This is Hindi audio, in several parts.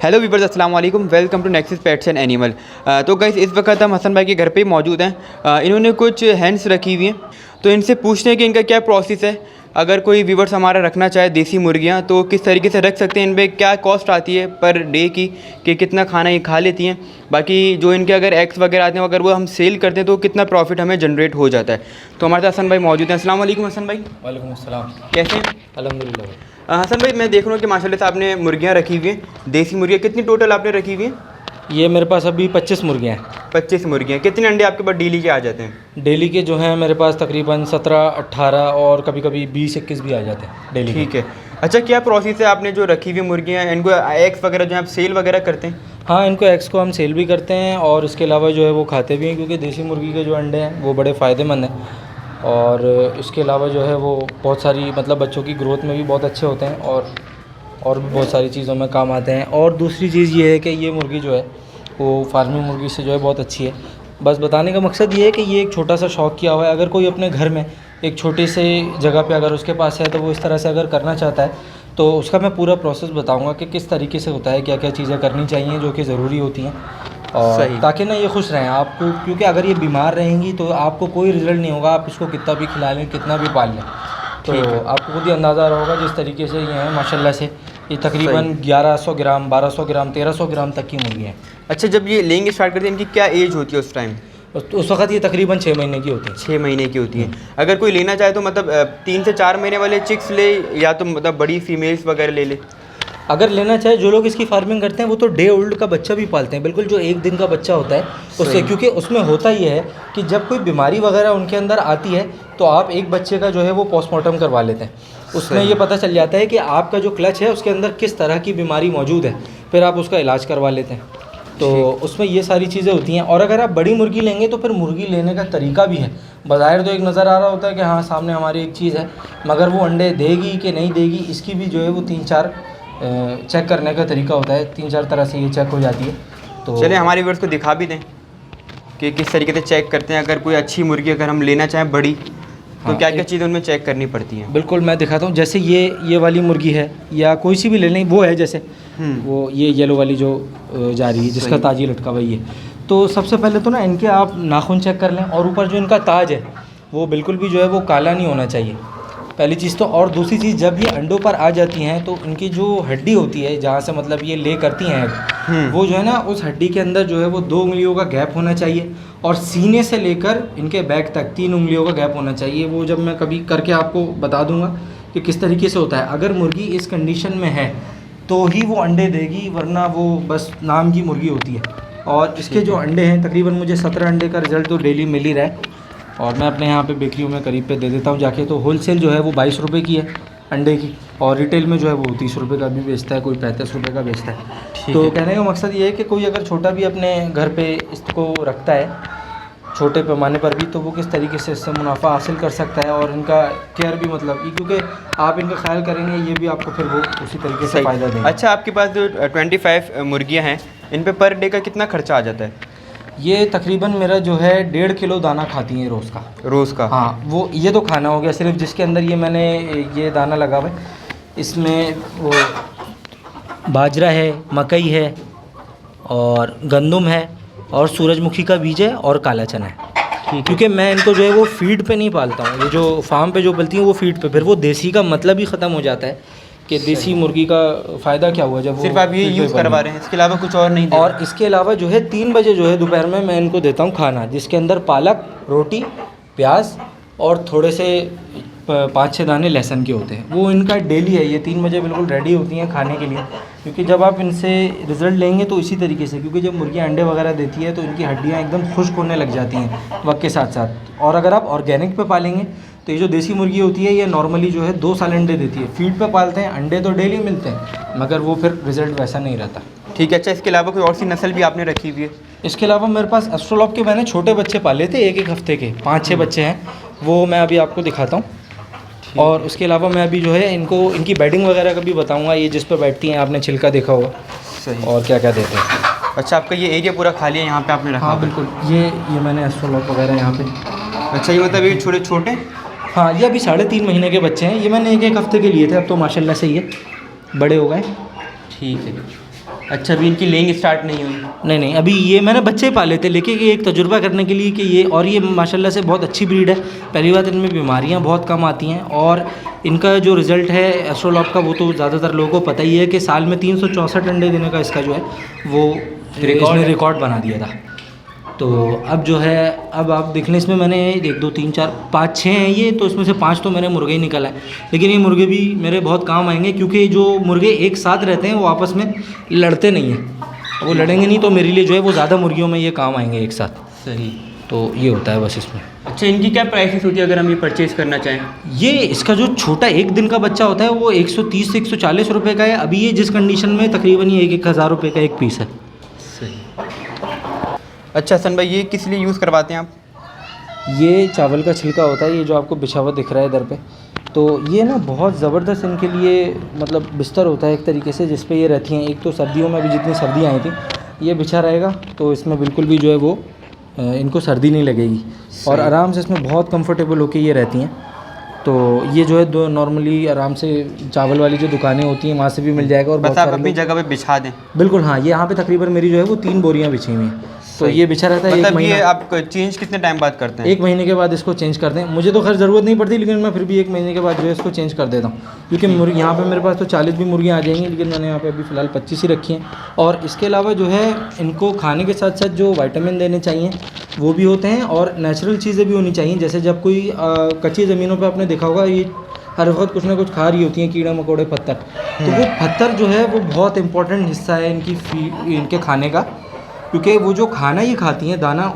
हेलो वीवर्स, अस्सलाम वालेकुम। Welcome to Nexus Pets and Animal. तो गाइस इस वक्त हम हसन भाई के घर पे ही मौजूद हैं। इन्होंने कुछ हैंड्स रखी हुई हैं, तो इनसे पूछते हैं कि इनका क्या प्रोसेस है। अगर कोई वीवर्स हमारा रखना चाहे देसी मुर्गियां तो किस तरीके से रख सकते हैं, इन पर क्या कॉस्ट आती है पर डे की, कि कितना खाना ये खा लेती हैं। बाकी जो इनके अगर एग्स वगैरह आते हैं, अगर वो हम सेल करते हैं तो कितना प्रॉफिट हमें जनरेट हो जाता है। तो हमारे साथ हसन भाई मौजूद हैं। अस्सलाम वालेकुम हसन भाई। वालेकुम अस्सलाम। कैसे हैं? अल्हम्दुलिल्लाह। हसन भाई, मैं देख रहा हूँ कि माशाल्लाह से आपने मुर्गियाँ रखी हुई हैं, देसी मुर्गियाँ। कितनी टोटल आपने रखी हुई हैं? ये मेरे पास अभी 25 मुर्गियाँ हैं। 25 मुर्गियाँ। कितने अंडे आपके पास डेली के आ जाते हैं? डेली के जो हैं मेरे पास तकरीबन 17, 18 और कभी कभी 20, 21 भी आ जाते हैं डेली के। ठीक है। अच्छा, क्या प्रोसेस है आपने जो रखी हुई मुर्गियाँ, इनको एग्स वगैरह जो है आप सेल वगैरह करते हैं? हाँ, इनको एग्स को हम सेल भी करते हैं और इसके अलावा जो है वो खाते भी हैं, क्योंकि देसी मुर्गी के जो अंडे हैं वो बड़े फ़ायदेमंद हैं। और इसके अलावा जो है वो बहुत सारी मतलब बच्चों की ग्रोथ में भी बहुत अच्छे होते हैं और भी बहुत सारी चीज़ों में काम आते हैं। और दूसरी चीज़ ये है कि ये मुर्गी जो है वो फार्मिंग मुर्गी से जो है बहुत अच्छी है। बस बताने का मकसद ये है कि ये एक छोटा सा शौक़ किया हुआ है। अगर कोई अपने घर में एक छोटे से जगह पे अगर उसके पास है तो वो इस तरह से अगर करना चाहता है तो उसका मैं पूरा प्रोसेस बताऊंगा कि किस तरीके से होता है, क्या क्या चीज़ें करनी चाहिए जो कि ज़रूरी होती हैं, और ताकि ना ये खुश रहें आपको। क्योंकि अगर ये बीमार रहेंगी तो आपको कोई रिज़ल्ट नहीं होगा, आप इसको कितना भी खिला लें, कितना भी पाल लें, तो आपको खुद ही अंदाज़ा होगा जिस तरीके से ये हैं माशाल्लाह से। ये तकरीबन 1100 ग्राम, 1200 ग्राम, 1300 ग्राम तक की मुर्गी हैं। अच्छा, जब ये लेंगे स्टार्ट करते हैं, इनकी क्या एज होती है उस टाइम? उस वक्त ये तकरीबन 6 महीने की होती है। 6 महीने की होती है। अगर कोई लेना चाहे तो मतलब 3 से 4 महीने वाले चिक्स ले, या तो मतलब बड़ी फीमेल्स वगैरह ले ले? अगर लेना चाहे, जो लोग इसकी फार्मिंग करते हैं वो तो डे ओल्ड का बच्चा भी पालते हैं, बिल्कुल जो 1 दिन का बच्चा होता है उससे। क्योंकि उसमें होता ये है कि जब कोई बीमारी वगैरह उनके अंदर आती है तो आप एक बच्चे का जो है वो पोस्टमार्टम करवा लेते हैं। उसमें ये पता चल जाता है कि आपका जो क्लच है उसके अंदर किस तरह की बीमारी मौजूद है, फिर आप उसका इलाज करवा लेते हैं। तो उसमें ये सारी चीज़ें होती हैं। और अगर आप बड़ी मुर्गी लेंगे तो फिर मुर्गी लेने का तरीका भी है। बाहर तो एक नज़र आ रहा होता है कि हाँ सामने हमारी एक चीज़ है, मगर वो अंडे देगी कि नहीं देगी इसकी भी जो है वो 3-4 चेक करने का तरीका होता है। 3-4 तरह से ये चेक हो जाती है। तो चलिए हमारे व्यूअर्स को दिखा भी दें कि किस तरीके से चेक करते हैं। अगर कोई अच्छी मुर्गी अगर हम लेना चाहें बड़ी, तो क्या क्या चीज़ें उनमें चेक करनी पड़ती हैं? बिल्कुल, मैं दिखाता हूँ। जैसे ये वाली मुर्गी है या कोई सी भी ले लें, वो है जैसे वो ये येलो वाली जो जा रही है जिसका ताज ही लटका हुआ है। तो सबसे पहले तो ना इनके आप नाखून चेक कर लें, और ऊपर जो इनका ताज है वो बिल्कुल भी जो है वो काला नहीं होना चाहिए, पहली चीज़ तो। और दूसरी चीज़, जब ये अंडों पर आ जाती हैं तो इनकी जो हड्डी होती है जहाँ से मतलब ये ले करती हैं वो जो है ना, उस हड्डी के अंदर जो है वो 2 उंगलियों का गैप होना चाहिए, और सीने से लेकर इनके बैक तक 3 उंगलियों का गैप होना चाहिए। वो जब मैं कभी करके आपको बता दूंगा कि किस तरीके से होता है। अगर मुर्गी इस कंडीशन में है तो ही वो अंडे देगी, वरना वो बस नाम की मुर्गी होती है। और इसके जो अंडे हैं, तकरीबन मुझे 17 अंडे का रिज़ल्ट तो डेली मिल ही रहा है, और मैं अपने यहाँ पे बेकरियों में करीब पे दे देता हूँ जाके। तो होलसेल जो है वो 22 रुपये की है अंडे की, और रिटेल में जो है वो 30 रुपये का भी बेचता है, कोई 35 रुपये का बेचता है। तो कहने का मकसद ये है कि कोई अगर छोटा भी अपने घर पे इसको रखता है छोटे पैमाने पर भी, तो वो किस तरीके से इससे मुनाफा हासिल कर सकता है, और इनका केयर भी मतलब क्योंकि आप इनका ख्याल करेंगे ये भी आपको फिर वो उसी तरीके से फ़ायदा देंगे। अच्छा, आपके पास जो 25 मुर्गियाँ हैं, इन पे पर डे का कितना खर्चा आ जाता है? ये तकरीबन मेरा जो है 1.5 किलो दाना खाती हैं रोज़ का। हाँ, वो ये तो खाना हो गया सिर्फ, जिसके अंदर ये मैंने ये दाना लगा हुआ है। इसमें वो बाजरा है, मकई है, और गंदम है, और सूरजमुखी का बीज है, और काला चना है। क्योंकि मैं इनको जो है वो फीड पे नहीं पालता हूँ, ये जो फार्म पे जो पलती हैं वो फीड पे, फिर वो देसी का मतलब ही ख़त्म हो जाता है कि देसी मुर्गी का फ़ायदा क्या हुआ जब सिर्फ आप ये यूज़ करवा रहे हैं, इसके अलावा कुछ और नहीं? और इसके अलावा जो है 3 बजे जो है दोपहर में मैं इनको देता हूँ खाना, जिसके अंदर पालक, रोटी, प्याज और थोड़े से 5-6 दाने लहसुन के होते हैं। वो इनका डेली है, ये 3 बजे बिल्कुल रेडी होती हैं खाने के लिए। क्योंकि जब आप इनसे रिज़ल्ट लेंगे तो इसी तरीके से, क्योंकि जब मुर्गियाँ अंडे वगैरह देती है तो इनकी हड्डियाँ एकदम खुश्क होने लग जाती हैं वक्त के साथ साथ। और अगर आप ऑर्गेनिक पे पालेंगे तो ये जो देसी मुर्गी होती है ये नॉर्मली जो है 2 साल अंडे देती है। फीड पे पालते हैं, अंडे तो डेली मिलते हैं, मगर वो फिर रिज़ल्ट वैसा नहीं रहता। ठीक है। अच्छा, इसके अलावा कोई और सी नस्ल भी आपने रखी हुई है? इसके अलावा मेरे पास एस्ट्रोलॉप के मैंने छोटे बच्चे पाले थे, 1-1 हफ्ते के 5-6 बच्चे हैं, वो मैं अभी आपको दिखाता हूँ। और उसके अलावा मैं अभी जो है इनको इनकी बेडिंग वगैरह का भी बताऊँगा। ये जिस पर बैठती हैं आपने छिलका देखा होगा। सही। और क्या क्या देते हैं। अच्छा, आपका ये एरिया पूरा खाली है, यहाँ पे आपने रखा? हाँ बिल्कुल, ये मैंने एस्ट्रोलॉप वगैरह यहाँ पे। अच्छा, ये मतलब ये छोटे छोटे? हाँ, ये अभी 3.5 महीने के बच्चे हैं। ये मैंने 1-1 हफ्ते के लिए थे, अब तो माशाल्लाह से ये बड़े हो गए। ठीक है। अच्छा, अभी इनकी लेंग स्टार्ट नहीं हुई? नहीं नहीं, अभी ये मैंने बच्चे पाले थे लेके कि एक तजुर्बा करने के लिए कि ये, और ये माशाल्लाह से बहुत अच्छी ब्रीड है। पहली बात, इनमें बीमारियां बहुत कम आती हैं, और इनका जो रिज़ल्ट है एस्ट्रोलॉप का वो तो ज़्यादातर लोगों को पता ही है कि साल में 364 अंडे देने का इसका जो है वो रिकॉर्ड बना दिया था। तो अब जो है, अब आप देख लें, इसमें मैंने 1 2 3 4 5 6 हैं ये, तो इसमें से 5 तो मेरे मुर्गे ही निकल आए। लेकिन ये मुर्गे भी मेरे बहुत काम आएंगे, क्योंकि जो मुर्गे एक साथ रहते हैं वो आपस में लड़ते नहीं हैं। वो लड़ेंगे नहीं तो मेरे लिए जो है वो ज़्यादा मुर्गियों में ये काम आएंगे एक साथ। सही। तो ये होता है बस इसमें। अच्छा, इनकी क्या प्राइसेस होती है अगर हम ये परचेज़ करना चाहें? ये इसका जो छोटा 1 दिन का बच्चा होता है वो 130 से 140 रुपये का है। अभी ये जिस कंडीशन में तकरीबन ये 1,000 रुपये का एक पीस है। सही। अच्छा हसन भाई, ये किस लिए यूज़ करवाते हैं आप? ये चावल का छिलका होता है, ये जो आपको बिछा हुआ दिख रहा है इधर पे, तो ये ना बहुत ज़बरदस्त इनके लिए मतलब बिस्तर होता है एक तरीके से, जिस पे ये रहती हैं। एक तो सर्दियों में अभी जितनी सर्दियाँ आई थी, ये बिछा रहेगा तो इसमें बिल्कुल भी जो है वो इनको सर्दी नहीं लगेगी, और आराम से इसमें बहुत कंफर्टेबल होके ये रहती हैं। तो ये जो है दो नॉर्मली आराम से चावल वाली जो दुकानें होती हैं वहाँ से भी मिल जाएगा। और बस आप अपनी जगह पे बिछा दें। बिल्कुल हाँ, ये यहाँ पे तकरीबन मेरी जो है वो 3 बोरियाँ बिछी हुई हैं, तो ये बिछा रहता है। मतलब ये आप चेंज कितने टाइम बाद करते हैं? 1 महीने के बाद इसको चेंज कर दें। मुझे तो खैर ज़रूरत नहीं पड़ती, लेकिन मैं फिर भी 1 महीने के बाद जो है इसको चेंज कर देता हूँ, क्योंकि मुर्गी यहाँ पे मेरे पास तो 40 भी मुर्गियाँ आ जाएंगी, लेकिन मैंने यहाँ पे अभी फ़िलहाल 25 ही रखी हैं। और इसके अलावा जो है इनको खाने के साथ साथ जो विटामिन देने चाहिए वो भी होते हैं, और नेचुरल चीज़ें भी होनी चाहिए। जैसे जब कोई कच्ची ज़मीनों पर आपने देखा होगा, ये हर वक्त कुछ ना कुछ खा रही होती हैं, कीड़ा मकोड़े, पत्थर। तो वो पत्थर जो है वो बहुत इंपॉर्टेंट हिस्सा है इनके खाने का, क्योंकि वो जो खाना ये खाती हैं दाना,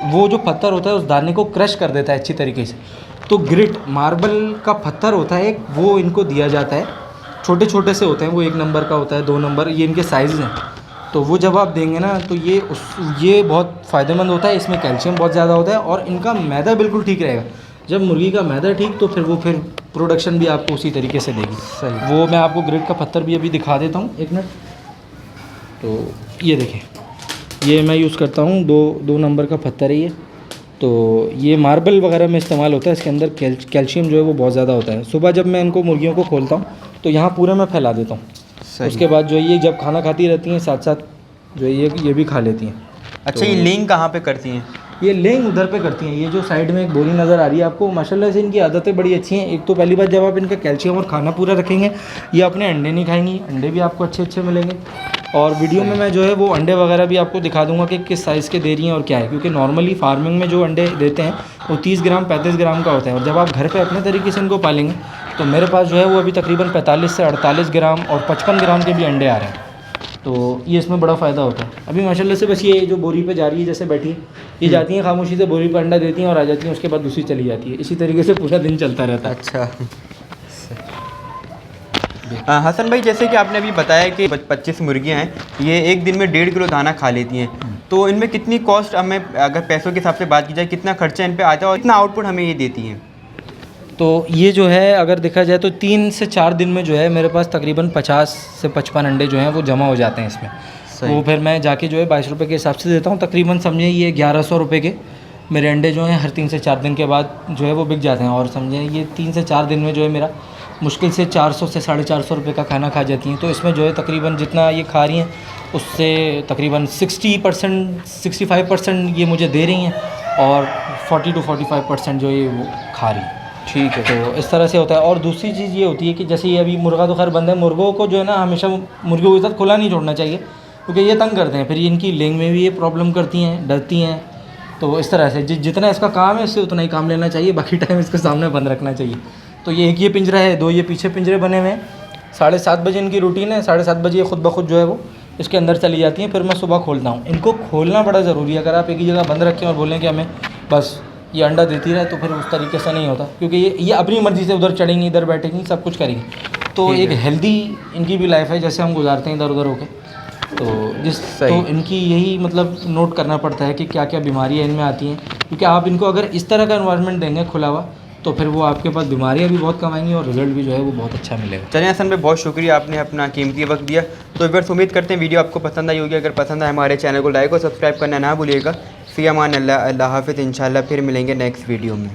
वो जो पत्थर होता है उस दाने को क्रश कर देता है अच्छी तरीके से। तो ग्रिट मार्बल का पत्थर होता है एक, वो इनको दिया जाता है। छोटे छोटे से होते हैं वो, 1 नंबर का होता है, 2 नंबर, ये इनके साइज़ हैं। तो वो जब आप देंगे ना तो ये बहुत फ़ायदेमंद होता है। इसमें कैल्शियम बहुत ज़्यादा होता है, और इनका मैदा बिल्कुल ठीक रहेगा। जब मुर्गी का मैदा ठीक, तो फिर प्रोडक्शन भी आपको उसी तरीके से देगी। सही। वो मैं आपको ग्रिड का पत्थर भी अभी दिखा देता हूँ, 1 मिनट। तो ये देखें, ये मैं यूज़ करता हूँ, 2 नंबर का पत्थर है ये। तो ये मार्बल वगैरह में इस्तेमाल होता है, इसके अंदर कैल्शियम जो है वो बहुत ज़्यादा होता है। सुबह जब मैं इनको मुर्गियों को खोलता हूँ तो यहाँ पूरे में फैला देता हूँ। उसके बाद जो ये जब खाना खाती रहती हैं, साथ साथ जो ये भी खा लेती हैं। अच्छा, ये लेंग कहाँ पे करती हैं? ये लेंग उधर पे करती हैं। ये जो साइड में एक बोरी नज़र आ रही है आपको, माशाल्लाह से इनकी आदतें बड़ी अच्छी हैं। एक तो पहली बात, जब आप इनका कैल्शियम और खाना पूरा रखेंगे, ये अपने अंडे नहीं खाएंगी, अंडे भी आपको अच्छे अच्छे मिलेंगे। और वीडियो में मैं जो है वो अंडे वगैरह भी आपको दिखा दूंगा कि किस साइज़ के दे रही हैं और क्या है, क्योंकि नॉर्मली फार्मिंग में जो अंडे देते हैं वो 30 ग्राम 35 ग्राम का होता है, और जब आप घर पे अपने तरीके से इनको पालेंगे तो मेरे पास जो है वो अभी तकरीबन 45 से 48 ग्राम और 55 ग्राम के भी अंडे आ रहे हैं। तो ये इसमें बड़ा फ़ायदा होता है। अभी माशाल्लाह से बस ये जो बोरी पे जा रही है, जैसे बैठी है, ये जाती हैं खामोशी से बोरी पर अंडा देती हैं और आ जाती हैं, उसके बाद दूसरी चली जाती है। इसी तरीके से पूरा दिन चलता रहता है। अच्छा हसन भाई, जैसे कि आपने अभी बताया कि 25 मुर्गियाँ हैं, ये एक दिन में 1.5 किलो दाना खा लेती हैं, तो इनमें कितनी कॉस्ट, हमें अगर पैसों के हिसाब से बात की जाए, कितना खर्चा इन पे आता है और कितना आउटपुट हमें ये देती हैं? तो ये जो है अगर देखा जाए तो 3 से 4 दिन में जो है मेरे पास तकरीबन 50 से 55 अंडे जो हैं वो जमा हो जाते हैं इसमें। वो फिर मैं जाके जो है 22 रुपये के हिसाब से देता हूँ। तकरीबन समझे ये 1100 रुपये के मेरे अंडे जो हैं हर 3 से 4 दिन के बाद जो है वो बिक जाते हैं। और समझे ये 3 से 4 दिन में जो है मेरा मुश्किल से 400 से 450 रुपये का खाना खा जाती हैं। तो इसमें जो है तकरीबन जितना ये खा रही हैं उससे तकरीबन 60% 65% ये मुझे दे रही हैं, और 40 to 45% जो ये वो खा रही हैं। ठीक है, तो इस तरह से होता है। और दूसरी चीज़ ये होती है कि जैसे ये अभी मुर्गा तो खैर बंद है, मुर्गों को जो है ना हमेशा मुर्गियों के साथ खुला नहीं छोड़ना चाहिए, क्योंकि ये तंग करते हैं। फिर इनकी लेंग में भी ये प्रॉब्लम करती हैं, डरती हैं। तो इस तरह से जितना इसका काम है इससे उतना ही काम लेना चाहिए, बाकी टाइम इसके सामने बंद रखना चाहिए। तो ये एक ये पिंजरा है, 2 ये पीछे पिंजरे बने हुए हैं। 7:30 बजे इनकी रूटीन है, 7:30 बजे खुद ब खुद जो है वो इसके अंदर चली जाती हैं। फिर मैं सुबह खोलता हूँ। इनको खोलना बड़ा ज़रूरी है। अगर आप एक ही जगह बंद रखें और बोलें कि हमें बस ये अंडा देती रहे, तो फिर उस तरीके से नहीं होता, क्योंकि ये अपनी मर्ज़ी से उधर चढ़ेंगी, इधर बैठेंगी, सब कुछ करेंगी। तो एक हेल्दी इनकी भी लाइफ है, जैसे हम गुजारते हैं इधर उधर होकर। तो इनकी यही मतलब नोट करना पड़ता है कि क्या क्या बीमारियाँ इनमें आती हैं, क्योंकि आप इनको अगर इस तरह का एनवायरनमेंट देंगे खुला हुआ, तो फिर वो आपके पास बीमारियाँ भी बहुत कम आएंगी और रिजल्ट भी जो है वो बहुत अच्छा मिलेगा। चलिए हसन भाई, बहुत शुक्रिया, आपने अपना कीमती वक्त दिया। तो व्यूअर्स, उम्मीद करते हैं वीडियो आपको पसंद आई होगी। अगर पसंद आए हमारे चैनल को लाइक और सब्सक्राइब करना ना भूलिएगा। फ़ी अमान अल्लाह, अल्लाह हाफ़िज़। इंशाल्लाह फिर मिलेंगे नेक्स्ट वीडियो में।